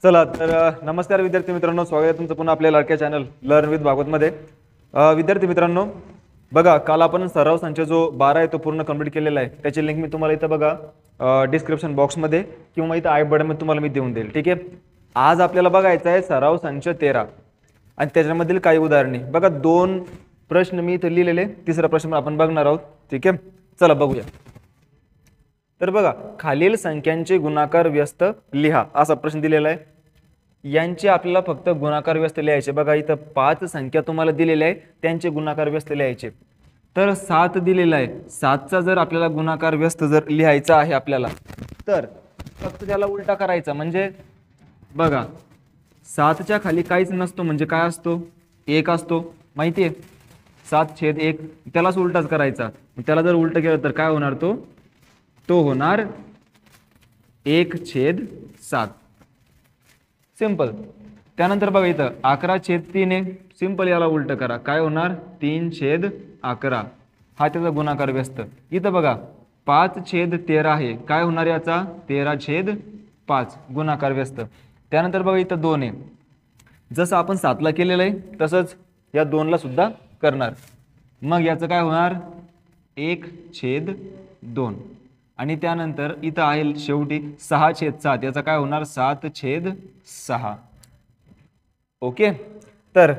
चला तर नमस्कार विद्यार्थी मित्रांनो, स्वागत आहे तुमचं पुन्हा आपल्या लाडक्या चॅनल लर्न विथ भागवतमध्ये। विद्यार्थी मित्रांनो, बघा काल आपण सराव संच जो 12 आहे तो पूर्ण कंप्लीट केलेला आहे। त्याची लिंक मी तुम्हाला इथं बघा डिस्क्रिप्शन बॉक्समध्ये किंवा इथं आय बटनमध्ये तुम्हाला मी देऊन देईल, ठीक आहे। आज आपल्याला बघायचं आहे सराव संच 13 आणि त्याच्यामधील काही उदाहरणे। बघा 2 प्रश्न मी इथं लिहिलेले, तिसरा प्रश्न आपण बघणार आहोत, ठीक आहे। चला बघूया। तर बघा, खालील संख्यांचे गुणाकार व्यस्त लिहा असा प्रश्न दिलेला आहे। यांचे आपल्याला फक्त गुणाकार व्यस्त लिहायचे। बघा इथं 5 संख्या तुम्हाला दिलेल्या आहे, त्यांचे गुणाकार व्यस्त लिहायचे। तर 7 दिलेला आहे, 7चा जर आपल्याला गुणाकार व्यस्त जर लिहायचा आहे आपल्याला, तर फक्त त्याला उलटा करायचा। म्हणजे बघा 7च्या खाली काहीच नसतो, म्हणजे काय असतो, 1 असतो, माहिती आहे। 7/1 त्यालाच उलटाच करायचा। त्याला जर उलट केलं तर काय होणार, तो होणार 1/7। सिंपल। त्यानंतर बघा इथं 11/3 आहे, सिंपल याला उलट करा, काय होणार 3/11। हा त्याचा गुणाकार व्यस्त। इथं बघा 5/13 आहे, काय होणार याचा 13/5 गुणाकार व्यस्त। त्यानंतर बघा इथं 2 आहे, जसं आपण 7ला केलेलं आहे तसंच या 2ला सुद्धा करणार। मग याचं काय होणार 1/2। आणि त्यानंतर इथं आहे शेवटी 6/7, याचा काय होणार 7/6। ओके। तर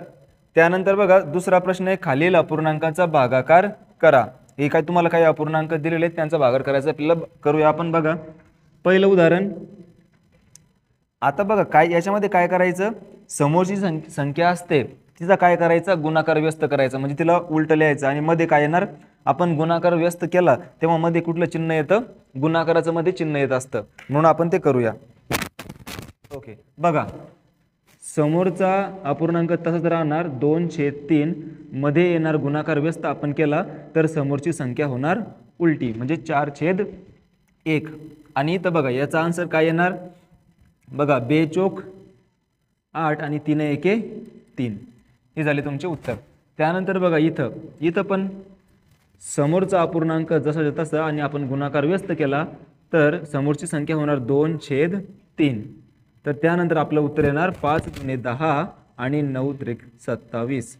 त्यानंतर बघा दुसरा प्रश्न आहे, खालील अपूर्णांकाचा भागाकार करा। हे काय तुम्हाला काही अपूर्णांक दिलेले आहेत, त्यांचा भागाकार करायचा आपल्याला, करूया आपण। बघा पहिलं उदाहरण। आता बघा काय याच्यामध्ये काय करायचं, समोरची संख्या असते तिचा काय करायचा गुणाकार व्यस्त करायचा, म्हणजे तिला उलट लिहायचं। आणि मध्ये काय येणार, आपण गुणाकार व्यस्त केला तेव्हा मध्ये कुठलं चिन्ह येतं, गुणाकाराचं मध्ये चिन्ह येत असतं, म्हणून आपण ते करूया। ओके। बघा समोरचा अपूर्णांक तसाच राहणार 2/3, मध्ये येणार गुणाकार व्यस्त आपण केला तर समोरची संख्या होणार उलटी, म्हणजे 4/1। आणि इथं बघा याचा आन्सर काय येणार, बघा 2×4 = 8 आणि 3×1 = 3, हे झाले तुमचे उत्तर। त्यानंतर बघा इथं पण समोरचा अपूर्णांक जसा तसा आणि आपण गुणाकार व्यस्त केला तर समोरची संख्या होणार 2/3। तर त्यानंतर आपलं उत्तर येणार 5×10 आणि 9×27,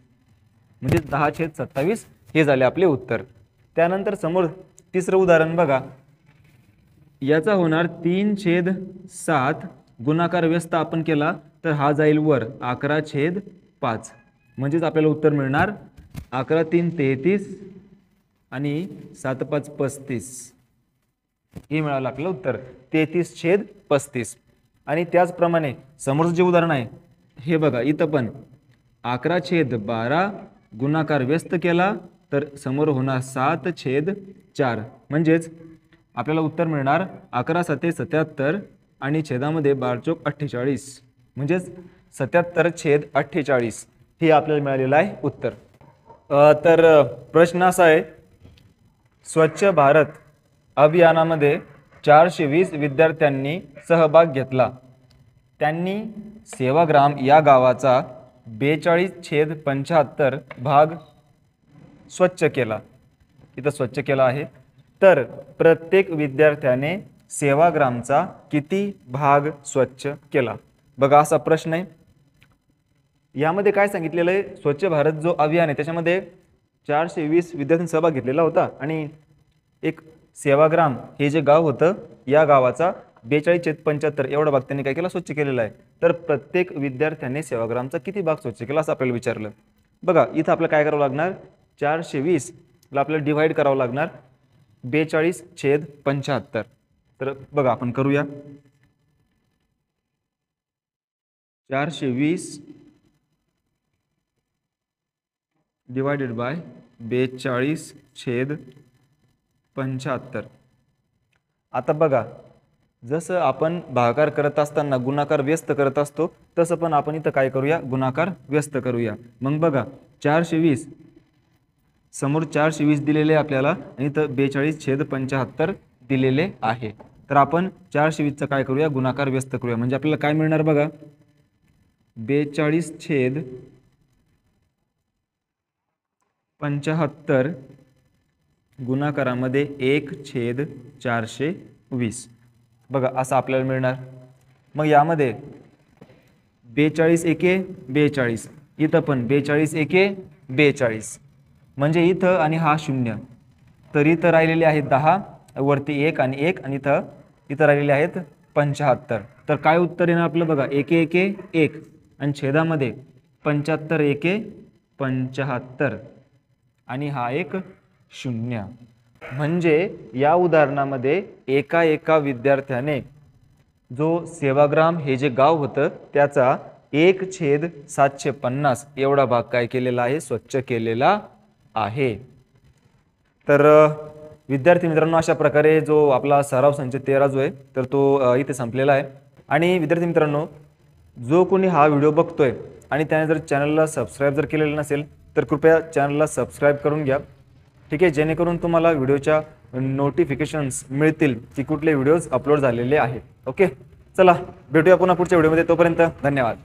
म्हणजे 10/27 हे झाले आपले उत्तर। त्यानंतर समोर तिसरं उदाहरण बघा, याचा होणार 3/7, गुणाकार व्यस्त आपण केला तर हा जाईल वर 11/5, म्हणजेच आपल्याला उत्तर मिळणार 11×3 = 33 आणि 7×5 = 35, हे मिळालं आपलं उत्तर 33/35। आणि त्याचप्रमाणे समोरचं जे उदाहरण आहे हे बघा, इथं पण 11/12 गुणाकार व्यस्त केला तर समोर होणार 7/4, म्हणजेच आपल्याला उत्तर मिळणार 11×7 = 77 आणि छेदामध्ये 12×4 = 48, म्हणजेच 77/48 हे आपल्याला मिळालेलं आहे उत्तर। तर प्रश्न असा आहे, स्वच्छ भारत अभियानामध्ये 420 विद्यार्थ्यांनी सहभाग घेतला। त्यांनी सेवाग्राम या गावाचा 42/75 भाग स्वच्छ केला, इथं स्वच्छ केला आहे। तर प्रत्येक विद्यार्थ्याने सेवाग्रामचा किती भाग स्वच्छ केला, बघा असा प्रश्न आहे। यामध्ये काय सांगितलेलं आहे, स्वच्छ भारत जो अभियान आहे त्याच्यामध्ये 420 विद्यार्थ्यांनी सहभाग घेतलेला होता आणि एक सेवाग्राम हे जे गाव होतं या गावाचा 42/75 एवढा भाग त्यांनी काय केला, स्वच्छ केलेला आहे। तर प्रत्येक विद्यार्थ्याने सेवाग्रामचा किती भाग स्वच्छ केला असं आपल्याला विचारलं। बघा इथं आपल्याला काय करावं लागणार, 420 ला आपल्याला डिवाइड करावं लागणार 42/75। तर बघा आपण करूया, 420 डिवायडेड बाय 42/75। आता बघा जसं आपण भागाकार करत असताना गुणाकार व्यस्त करत असतो तसं पण आपण इथं काय करूया, गुणाकार व्यस्त करूया। मग बघा 420 समोर 420 दिलेले आपल्याला आणि इथं 42/75 दिलेले आहे। तर आपण 420चा काय करूया, गुणाकार व्यस्त करूया, म्हणजे आपल्याला काय मिळणार बघा 42/75 गुणाकारामध्ये 1/420, बघा असं आपल्याला मिळणार। मग यामध्ये 42 एके 42, इथं पण 42 एके 42, म्हणजे इथं आणि हा 0, तर इथं राहिलेले आहेत 10, वरती 1 आणि 1, आणि इथं राहिलेले आहेत 75. तर काय उत्तर येणार आपलं बघा, एके एके 1 आणि छेदामध्ये 75 एके 75 आणि हा एक 0. म्हणजे या उदाहरणामध्ये एका विद्यार्थ्याने जो सेवाग्राम हे जे गाव होतं त्याचा 1/750 एवढा भाग काय केलेला आहे, स्वच्छ केलेला आहे. तर विद्यार्थी मित्रांनो, अशा प्रकारे जो आपला सराव संच 13 जो आहे तर तो इथे संपलेला आहे. आणि विद्यार्थी मित्रांनो, जो कोणी हा व्हिडिओ बघतोय आणि त्याने जर चॅनलला सबस्क्राईब जर केलेलं नसेल तर कृपया चॅनलला सबस्क्राईब करून घ्या, ठीक आहे, जेणेकरून तुम्हाला व्हिडिओच्या नोटिफिकेशन्स मिळतील की कुठले व्हिडिओज अपलोड झालेले आहेत. ओके, चला भेटूया पुन्हा पुढच्या व्हिडिओमध्ये. तोपर्यंत धन्यवाद.